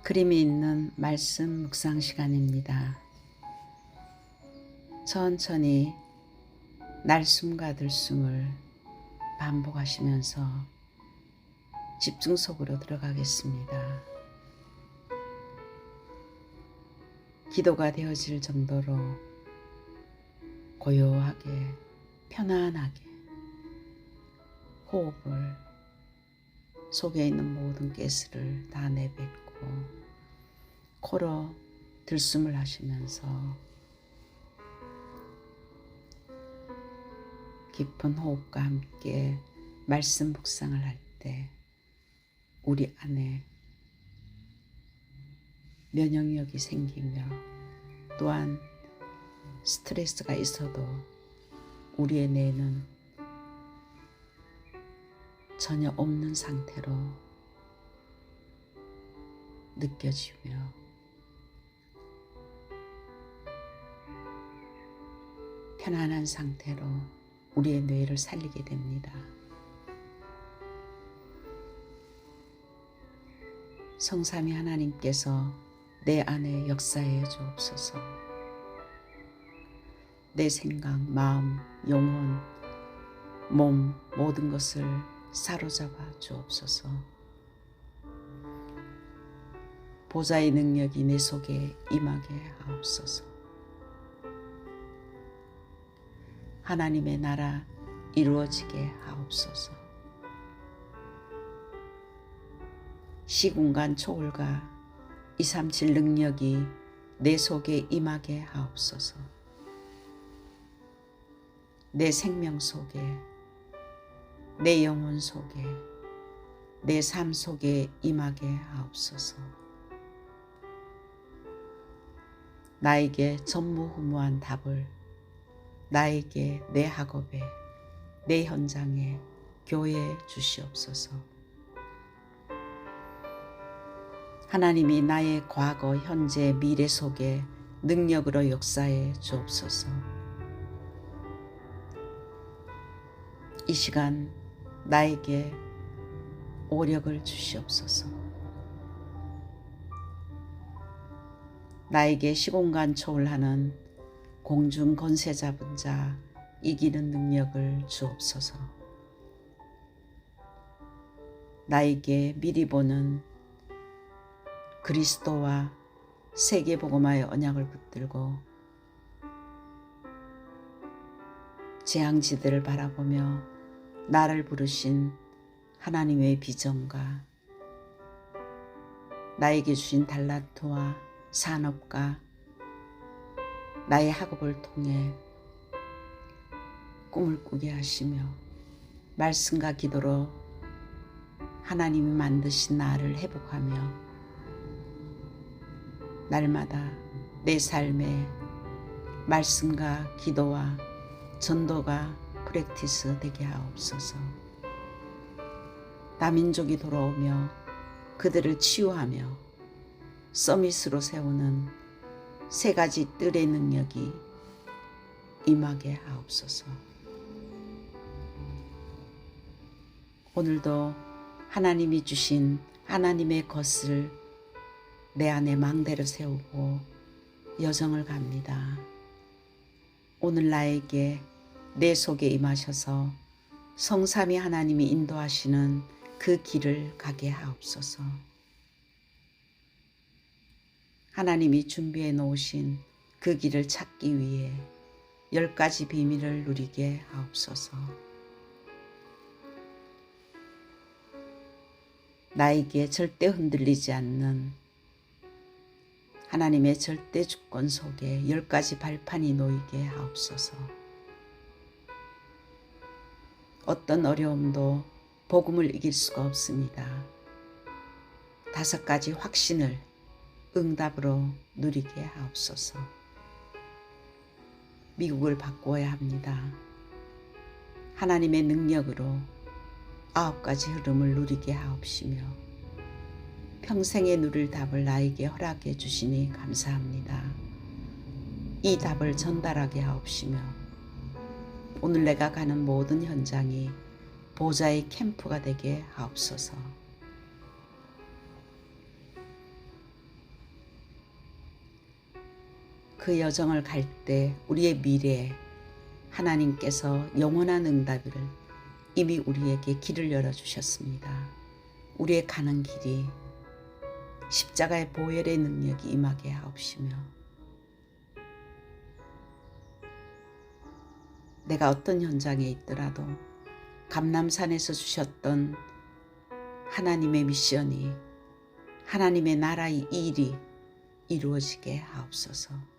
그림이 있는 말씀 묵상 시간입니다. 천천히 날숨과 들숨을 반복하시면서 집중 속으로 들어가겠습니다. 기도가 되어질 정도로 고요하게 편안하게 호흡을 속에 있는 모든 가스를 다 내뱉고 코로 들숨을 하시면서 깊은 호흡과 함께 말씀 묵상을 할 때 우리 안에 면역력이 생기며 또한 스트레스가 있어도 우리의 뇌는 전혀 없는 상태로 느껴지며 편안한 상태로 우리의 뇌를 살리게 됩니다. 성삼위 하나님께서 내 안에 역사해 주옵소서. 내 생각, 마음, 영혼, 몸 모든 것을 사로잡아 주옵소서. 보좌의 능력이 내 속에 임하게 하옵소서. 하나님의 나라 이루어지게 하옵소서. 시공간 초월과 237 능력이 내 속에 임하게 하옵소서. 내 생명 속에, 내 영혼 속에, 내 삶 속에 임하게 하옵소서. 나에게 전무후무한 답을 나에게 내 학업에, 내 현장에 교회해 주시옵소서. 하나님이 나의 과거, 현재, 미래 속에 능력으로 역사해 주옵소서. 이 시간 나에게 오력을 주시옵소서. 나에게 시공간 초월하는 공중 권세 잡은 자 이기는 능력을 주옵소서. 나에게 미리 보는 그리스도와 세계복음화의 언약을 붙들고 재앙지대를 바라보며 나를 부르신 하나님의 비전과 나에게 주신 달란트와 산업과 나의 학업을 통해 꿈을 꾸게 하시며 말씀과 기도로 하나님이 만드신 나를 회복하며 날마다 내 삶에 말씀과 기도와 전도가 프랙티스 되게 하옵소서. 다민족이 돌아오며 그들을 치유하며 서밋으로 세우는 세 가지 뜰의 능력이 임하게 하옵소서. 오늘도 하나님이 주신 하나님의 것을 내 안에 망대를 세우고 여정을 갑니다. 오늘 나에게 내 속에 임하셔서 성삼위 하나님이 인도하시는 그 길을 가게 하옵소서. 하나님이 준비해 놓으신 그 길을 찾기 위해 10가지 비밀을 누리게 하옵소서. 나에게 절대 흔들리지 않는 하나님의 절대 주권 속에 10가지 발판이 놓이게 하옵소서. 어떤 어려움도 복음을 이길 수가 없습니다. 5가지 확신을 응답으로 누리게 하옵소서. 미국을 바꾸어야 합니다. 하나님의 능력으로 9가지 흐름을 누리게 하옵시며 평생에 누릴 답을 나에게 허락해 주시니 감사합니다. 이 답을 전달하게 하옵시며 오늘 내가 가는 모든 현장이 보좌의 캠프가 되게 하옵소서. 그 여정을 갈 때 우리의 미래에 하나님께서 영원한 응답을 이미 우리에게 길을 열어주셨습니다. 우리의 가는 길이 십자가의 보혈의 능력이 임하게 하옵시며, 내가 어떤 현장에 있더라도 감람산에서 주셨던 하나님의 미션이, 하나님의 나라의 일이 이루어지게 하옵소서.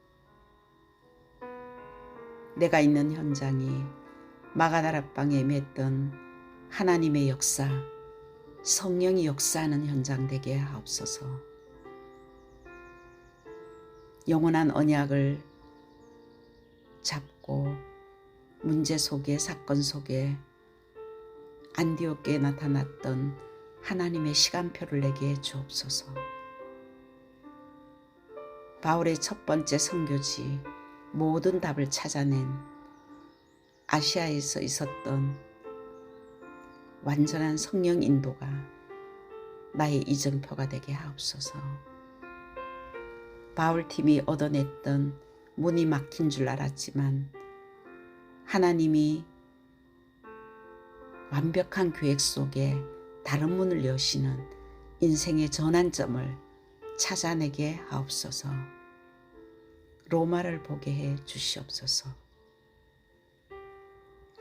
내가 있는 현장이 마가다락방에 맺던 하나님의 역사, 성령이 역사하는 현장 되게 하옵소서. 영원한 언약을 잡고 문제 속에, 사건 속에 안디옥에 나타났던 하나님의 시간표를 내게 주옵소서. 바울의 첫 번째 선교지 모든 답을 찾아낸 아시아에서 있었던 완전한 성령 인도가 나의 이정표가 되게 하옵소서. 바울팀이 얻어냈던 문이 막힌 줄 알았지만 하나님이 완벽한 계획 속에 다른 문을 여시는 인생의 전환점을 찾아내게 하옵소서. 로마를 보게 해 주시옵소서.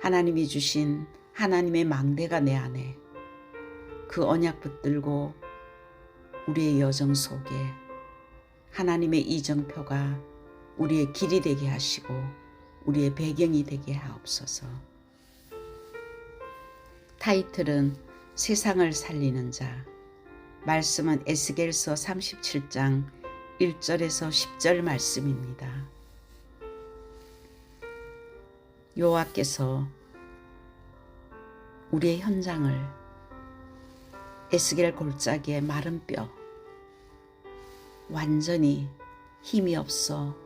하나님이 주신 하나님의 망대가 내 안에, 그 언약 붙들고 우리의 여정 속에 하나님의 이정표가 우리의 길이 되게 하시고 우리의 배경이 되게 하옵소서. 타이틀은 세상을 살리는 자, 말씀은 에스겔서 37장 1절에서 10절 말씀입니다. 여호와께서 우리의 현장을 에스겔 골짜기의 마른 뼈, 완전히 힘이 없어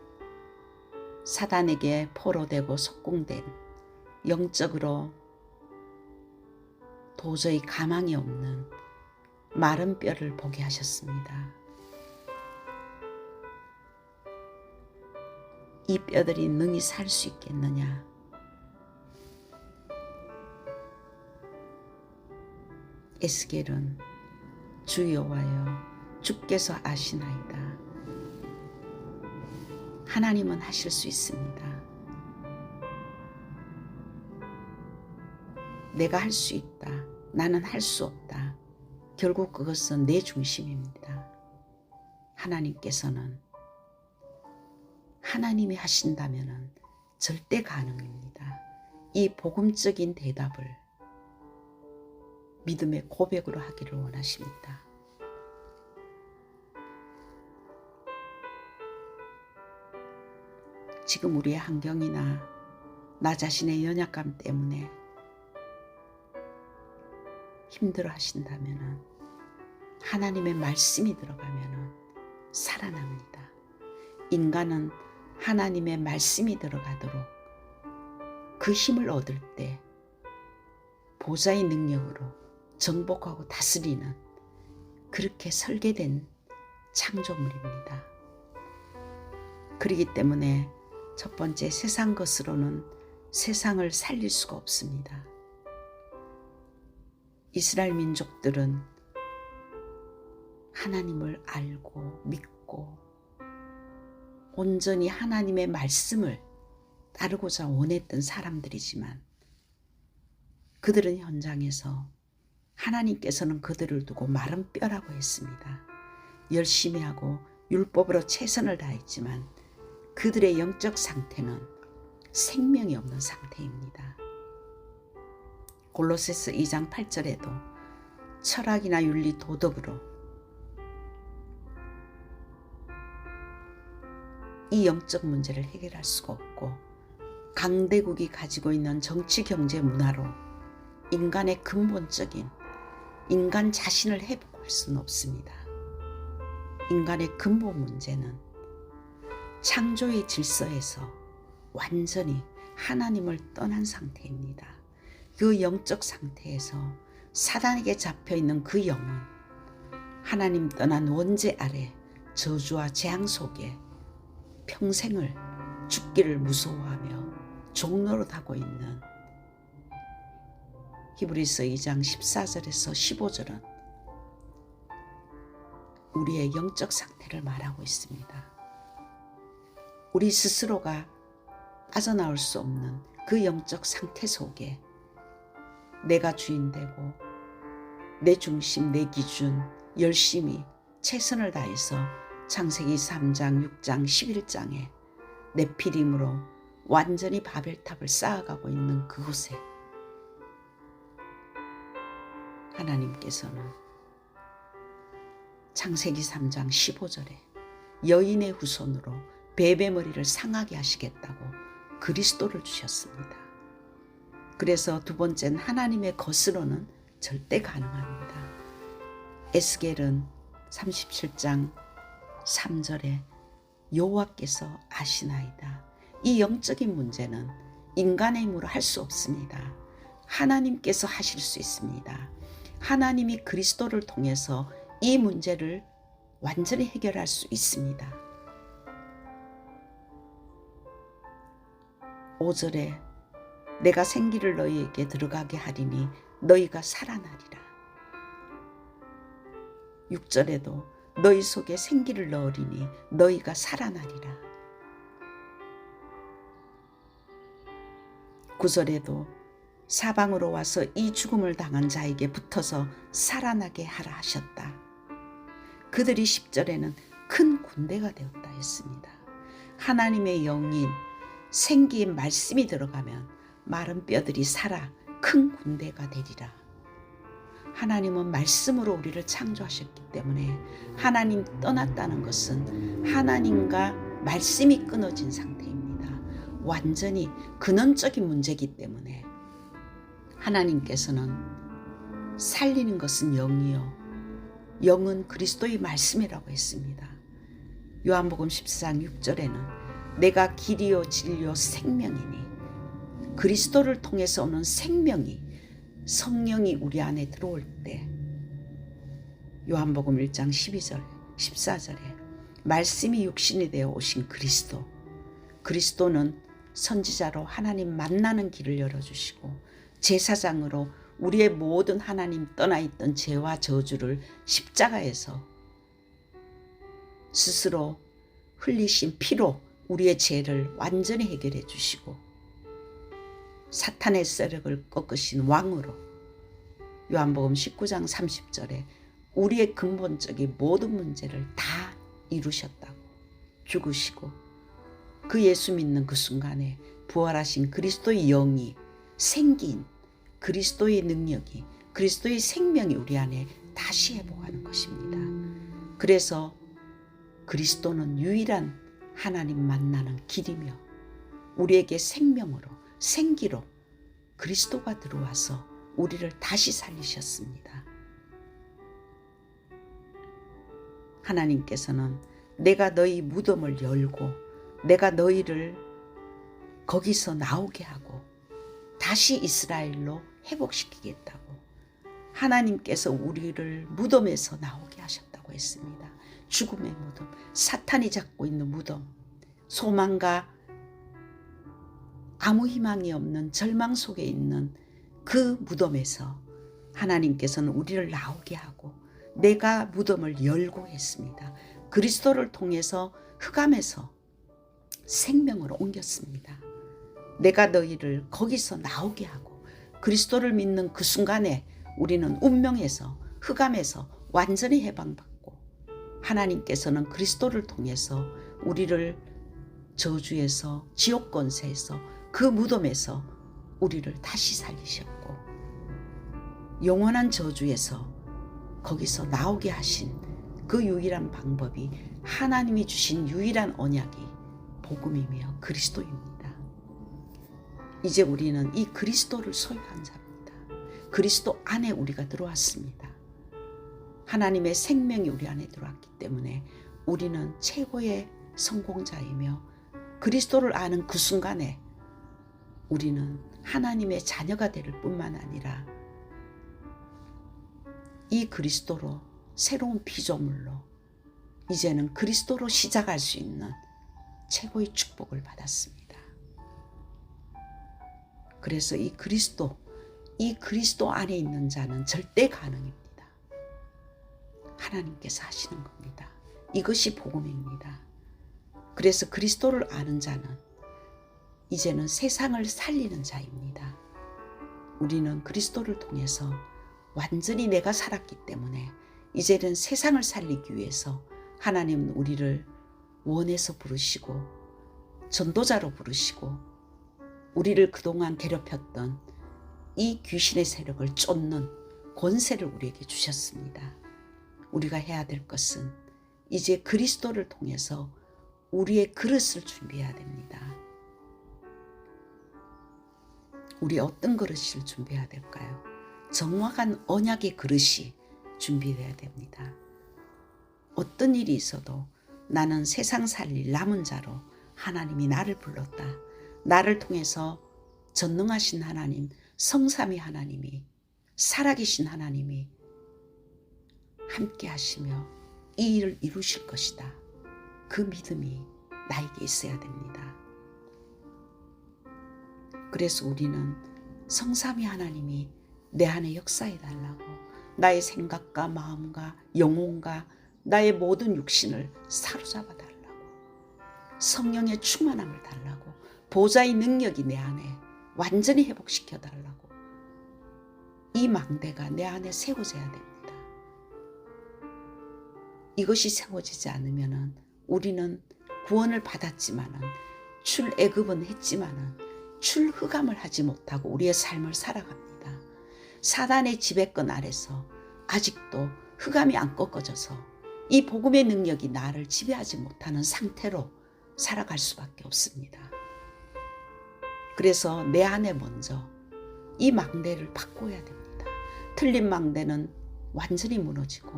사단에게 포로되고 속공된, 영적으로 도저히 가망이 없는 마른 뼈를 보게 하셨습니다. 이 뼈들이 능히 살 수 있겠느냐? 에스겔은 주 여호와여, 주께서 아시나이다. 하나님은 하실 수 있습니다. 내가 할 수 있다, 나는 할 수 없다. 결국 그것은 내 중심입니다. 하나님께서는, 하나님이 하신다면 절대 가능입니다. 이 복음적인 대답을 믿음의 고백으로 하기를 원하십니다. 지금 우리의 환경이나 나 자신의 연약감 때문에 힘들어 하신다면 하나님의 말씀이 들어가면 살아납니다. 인간은 하나님의 말씀이 들어가도록 그 힘을 얻을 때 보좌의 능력으로 정복하고 다스리는, 그렇게 설계된 창조물입니다. 그렇기 때문에 첫 번째, 세상 것으로는 세상을 살릴 수가 없습니다. 이스라엘 민족들은 하나님을 알고 믿고 온전히 하나님의 말씀을 따르고자 원했던 사람들이지만 그들은 현장에서 하나님께서는 그들을 두고 마른 뼈라고 했습니다. 열심히 하고 율법으로 최선을 다했지만 그들의 영적 상태는 생명이 없는 상태입니다. 골로새서 2장 8절에도 철학이나 윤리, 도덕으로 이 영적 문제를 해결할 수가 없고, 강대국이 가지고 있는 정치, 경제, 문화로 인간의 근본적인 인간 자신을 회복할 수는 없습니다. 인간의 근본 문제는 창조의 질서에서 완전히 하나님을 떠난 상태입니다. 그 영적 상태에서 사단에게 잡혀있는 그 영은 하나님 떠난 원죄 아래 저주와 재앙 속에 평생을 죽기를 무서워하며 종노릇하고 있는 히브리서 2장 14절에서 15절은 우리의 영적 상태를 말하고 있습니다. 우리 스스로가 빠져나올 수 없는 그 영적 상태 속에 내가 주인 되고 내 중심, 내 기준, 열심히 최선을 다해서 창세기 3장, 6장, 11장에 네피림으로 완전히 바벨탑을 쌓아가고 있는 그곳에 하나님께서는 창세기 3장 15절에 여인의 후손으로 베베머리를 상하게 하시겠다고 그리스도를 주셨습니다. 그래서 두 번째는 하나님의 것으로는 절대 가능합니다. 에스겔은 37장 3절에 여호와께서 아시나이다. 이 영적인 문제는 인간의 힘으로 할 수 없습니다. 하나님께서 하실 수 있습니다. 하나님이 그리스도를 통해서 이 문제를 완전히 해결할 수 있습니다. 5절에 내가 생기를 너희에게 들어가게 하리니 너희가 살아나리라. 6절에도 너희 속에 생기를 넣으리니 너희가 살아나리라. 9절에도 사방으로 와서 이 죽음을 당한 자에게 붙어서 살아나게 하라 하셨다. 그들이 10절에는 큰 군대가 되었다 했습니다. 하나님의 영인 생기의 말씀이 들어가면 마른 뼈들이 살아 큰 군대가 되리라. 하나님은 말씀으로 우리를 창조하셨기 때문에 하나님 떠났다는 것은 하나님과 말씀이 끊어진 상태입니다. 완전히 근원적인 문제이기 때문에 하나님께서는 살리는 것은 영이요 영은 그리스도의 말씀이라고 했습니다. 요한복음 14장 6절에는 내가 길이요 진리요 생명이니 그리스도를 통해서 오는 생명이 성령이 우리 안에 들어올 때 요한복음 1장 12절 14절에 말씀이 육신이 되어 오신 그리스도, 그리스도는 선지자로 하나님 만나는 길을 열어주시고 제사장으로 우리의 모든 하나님 떠나 있던 죄와 저주를 십자가에서 스스로 흘리신 피로 우리의 죄를 완전히 해결해 주시고 사탄의 세력을 꺾으신 왕으로 요한복음 19장 30절에 우리의 근본적인 모든 문제를 다 이루셨다고 죽으시고 그 예수 믿는 그 순간에 부활하신 그리스도의 영이 생긴 그리스도의 능력이 그리스도의 생명이 우리 안에 다시 회복하는 것입니다. 그래서 그리스도는 유일한 하나님 만나는 길이며 우리에게 생명으로 생기로 그리스도가 들어와서 우리를 다시 살리셨습니다. 하나님께서는 내가 너희 무덤을 열고 내가 너희를 거기서 나오게 하고 다시 이스라엘로 회복시키겠다고 하나님께서 우리를 무덤에서 나오게 하셨다고 했습니다. 죽음의 무덤, 사탄이 잡고 있는 무덤, 소망과 아무 희망이 없는 절망 속에 있는 그 무덤에서 하나님께서는 우리를 나오게 하고 내가 무덤을 열고 했습니다. 그리스도를 통해서 흑암에서 생명으로 옮겼습니다. 내가 너희를 거기서 나오게 하고 그리스도를 믿는 그 순간에 우리는 운명에서 흑암에서 완전히 해방받고 하나님께서는 그리스도를 통해서 우리를 저주에서 지옥 권세에서 그 무덤에서 우리를 다시 살리셨고 영원한 저주에서 거기서 나오게 하신 그 유일한 방법이 하나님이 주신 유일한 언약이 복음이며 그리스도입니다. 이제 우리는 이 그리스도를 소유한 자입니다. 그리스도 안에 우리가 들어왔습니다. 하나님의 생명이 우리 안에 들어왔기 때문에 우리는 최고의 성공자이며 그리스도를 아는 그 순간에 우리는 하나님의 자녀가 될 뿐만 아니라 이 그리스도로 새로운 피조물로 이제는 그리스도로 시작할 수 있는 최고의 축복을 받았습니다. 그래서 이 그리스도 안에 있는 자는 절대 가능입니다. 하나님께서 하시는 겁니다. 이것이 복음입니다. 그래서 그리스도를 아는 자는 이제는 세상을 살리는 자입니다. 우리는 그리스도를 통해서 완전히 내가 살았기 때문에 이제는 세상을 살리기 위해서 하나님은 우리를 원에서 부르시고 전도자로 부르시고 우리를 그동안 괴롭혔던 이 귀신의 세력을 쫓는 권세를 우리에게 주셨습니다. 우리가 해야 될 것은 이제 그리스도를 통해서 우리의 그릇을 준비해야 됩니다. 우리 어떤 그릇을 준비해야 될까요? 정확한 언약의 그릇이 준비돼야 됩니다. 어떤 일이 있어도 나는 세상 살릴 남은 자로 하나님이 나를 불렀다. 나를 통해서 전능하신 하나님, 성삼위 하나님이, 살아계신 하나님이 함께 하시며 이 일을 이루실 것이다. 그 믿음이 나에게 있어야 됩니다. 그래서 우리는 성삼위 하나님이 내 안에 역사해 달라고, 나의 생각과 마음과 영혼과 나의 모든 육신을 사로잡아 달라고, 성령의 충만함을 달라고, 보좌의 능력이 내 안에 완전히 회복시켜 달라고, 이 망대가 내 안에 세워져야 됩니다. 이것이 세워지지 않으면 우리는 구원을 받았지만은 출애굽은 했지만은 출흑암을 하지 못하고 우리의 삶을 살아갑니다. 사단의 지배권 아래서 아직도 흑암이 안 꺾어져서 이 복음의 능력이 나를 지배하지 못하는 상태로 살아갈 수밖에 없습니다. 그래서 내 안에 먼저 이 망대를 바꿔야 됩니다. 틀린 망대는 완전히 무너지고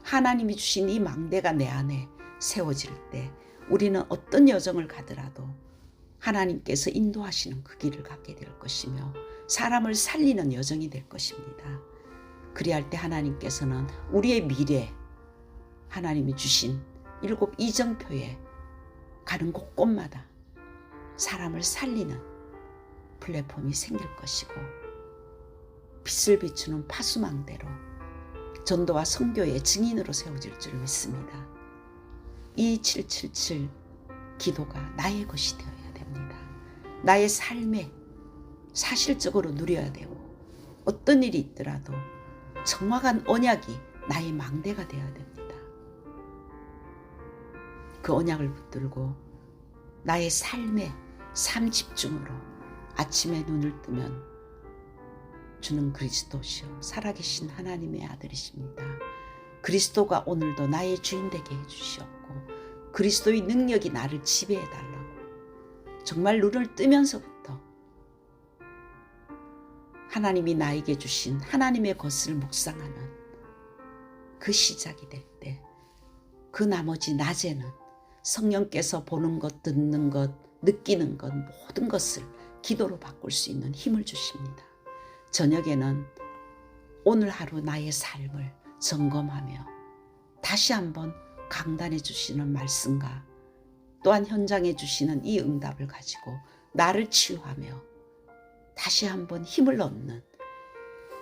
하나님이 주신 이 망대가 내 안에 세워질 때 우리는 어떤 여정을 가더라도 하나님께서 인도하시는 그 길을 갖게 될 것이며 사람을 살리는 여정이 될 것입니다. 그리할 때 하나님께서는 우리의 미래, 하나님이 주신 7 이정표에 가는 곳곳마다 사람을 살리는 플랫폼이 생길 것이고 빛을 비추는 파수망대로 전도와 선교의 증인으로 세워질 줄 믿습니다. 이 777 기도가 나의 것이 되어야 됩니다. 나의 삶에 사실적으로 누려야 되고 어떤 일이 있더라도 정확한 언약이 나의 망대가 되어야 됩니다. 그 언약을 붙들고 나의 삶에 삶 집중으로 아침에 눈을 뜨면 주는 그리스도시요 살아계신 하나님의 아들이십니다. 그리스도가 오늘도 나의 주인 되게 해주시었고 그리스도의 능력이 나를 지배해달라고 정말 눈을 뜨면서부터 하나님이 나에게 주신 하나님의 것을 묵상하는 그 시작이 될 때 그 나머지 낮에는 성령께서 보는 것, 듣는 것, 느끼는 것 모든 것을 기도로 바꿀 수 있는 힘을 주십니다. 저녁에는 오늘 하루 나의 삶을 점검하며 다시 한번 강단해 주시는 말씀과 또한 현장에 주시는 이 응답을 가지고 나를 치유하며 다시 한번 힘을 얻는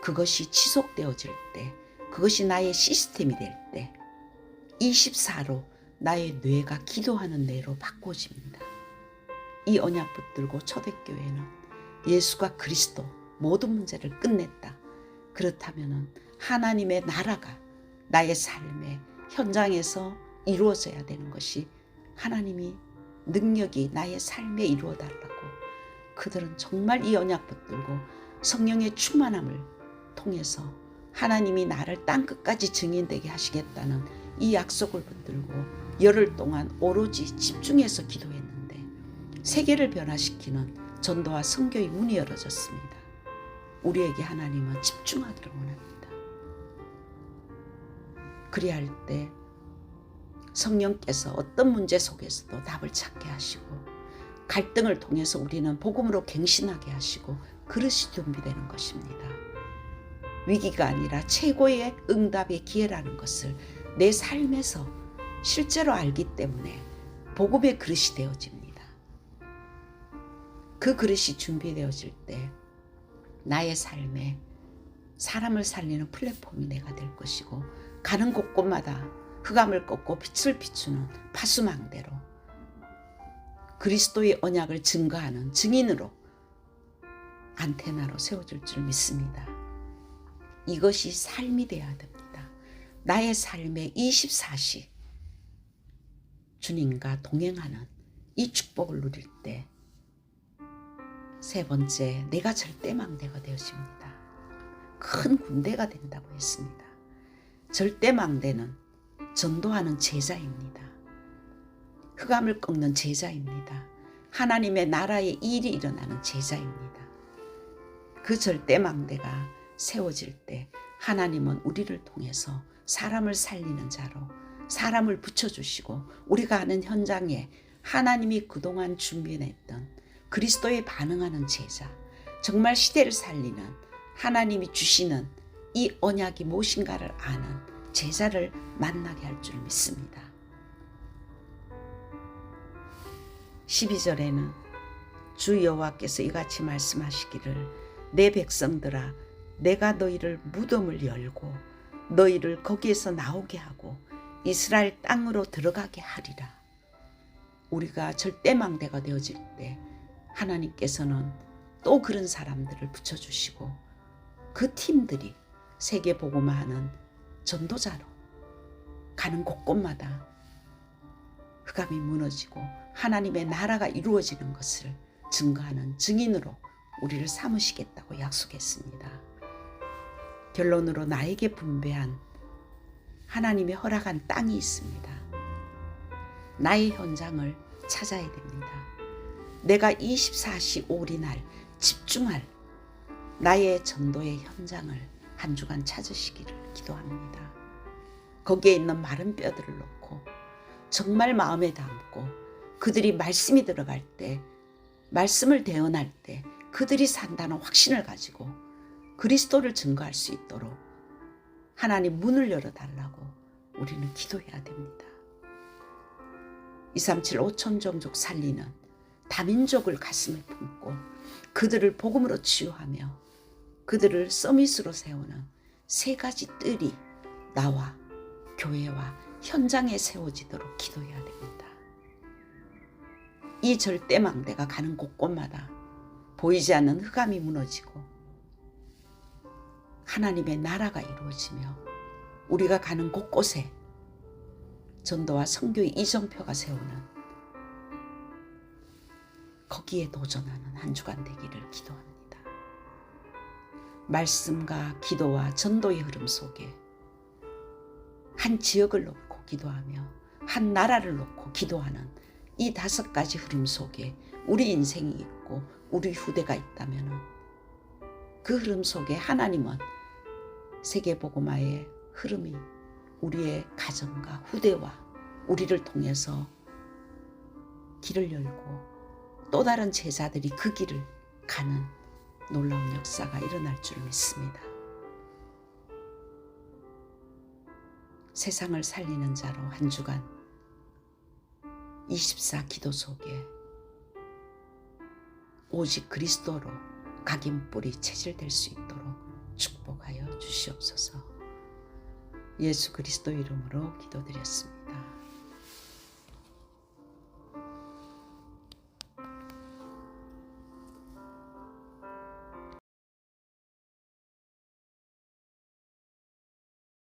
그것이 지속되어질 때 그것이 나의 시스템이 될 때 24로 나의 뇌가 기도하는 뇌로 바꿔집니다. 이 언약 붙들고 초대교회는 예수가 그리스도 모든 문제를 끝냈다. 그렇다면 하나님의 나라가 나의 삶의 현장에서 이루어져야 되는 것이 하나님이 능력이 나의 삶에 이루어달라고 그들은 정말 이 언약 붙들고 성령의 충만함을 통해서 하나님이 나를 땅끝까지 증인되게 하시겠다는 이 약속을 붙들고 열흘 동안 오로지 집중해서 기도했는데 세계를 변화시키는 전도와 선교의 문이 열어졌습니다. 우리에게 하나님은 집중하기를 원합니다. 그리할 때 성령께서 어떤 문제 속에서도 답을 찾게 하시고 갈등을 통해서 우리는 복음으로 갱신하게 하시고 그릇이 준비되는 것입니다. 위기가 아니라 최고의 응답의 기회라는 것을 내 삶에서 실제로 알기 때문에 복음의 그릇이 되어집니다. 그 그릇이 준비되어질 때 나의 삶에 사람을 살리는 플랫폼이 내가 될 것이고, 가는 곳곳마다 흑암을 꺾고 빛을 비추는 파수망대로 그리스도의 언약을 증거하는 증인으로 안테나로 세워질 줄 믿습니다. 이것이 삶이 되어야 됩니다. 나의 삶의 24시 주님과 동행하는 이 축복을 누릴 때, 세 번째, 내가 절대망대가 되어집니다. 큰 군대가 된다고 했습니다. 절대망대는 전도하는 제자입니다. 흑암을 꺾는 제자입니다. 하나님의 나라의 일이 일어나는 제자입니다. 그 절대망대가 세워질 때 하나님은 우리를 통해서 사람을 살리는 자로 사람을 붙여주시고, 우리가 아는 현장에 하나님이 그동안 준비했던 그리스도에 반응하는 제자, 정말 시대를 살리는 하나님이 주시는 이 언약이 무엇인가를 아는 제자를 만나게 할 줄 믿습니다. 12절에는 주 여호와께서 이같이 말씀하시기를, 내 백성들아, 내가 너희를 무덤을 열고 너희를 거기에서 나오게 하고 이스라엘 땅으로 들어가게 하리라. 우리가 절대망대가 되어질 때 하나님께서는 또 그런 사람들을 붙여주시고, 그 팀들이 세계복음화하는 전도자로 가는 곳곳마다 흑암이 무너지고 하나님의 나라가 이루어지는 것을 증거하는 증인으로 우리를 삼으시겠다고 약속했습니다. 결론으로 나에게 분배한 하나님의 허락한 땅이 있습니다. 나의 현장을 찾아야 됩니다. 내가 24시 올인할, 집중할 나의 전도의 현장을 한 주간 찾으시기를 기도합니다. 거기에 있는 마른 뼈들을 놓고 정말 마음에 담고, 그들이 말씀이 들어갈 때, 말씀을 대언할 때 그들이 산다는 확신을 가지고 그리스도를 증거할 수 있도록 하나님 문을 열어달라고 우리는 기도해야 됩니다. 237 5천 종족 살리는 다민족을 가슴에 품고 그들을 복음으로 치유하며 그들을 서밋으로 세우는 세 가지 뜰이 나와 교회와 현장에 세워지도록 기도해야 됩니다. 이 절대망대가 가는 곳곳마다 보이지 않는 흑암이 무너지고 하나님의 나라가 이루어지며, 우리가 가는 곳곳에 전도와 선교의 이정표가 세우는, 거기에 도전하는 한 주간 되기를 기도합니다. 말씀과 기도와 전도의 흐름 속에 한 지역을 놓고 기도하며 한 나라를 놓고 기도하는 이 5가지 흐름 속에 우리 인생이 있고 우리 후대가 있다면, 그 흐름 속에 하나님은 세계복음화의 흐름이 우리의 가정과 후대와 우리를 통해서 길을 열고 또 다른 제자들이 그 길을 가는 놀라운 역사가 일어날 줄 믿습니다. 세상을 살리는 자로 한 주간 24 기도 속에 오직 그리스도로 각인뿔이 체질될 수 있도록 축복하여 주시옵소서. 예수 그리스도 이름으로 기도드렸습니다.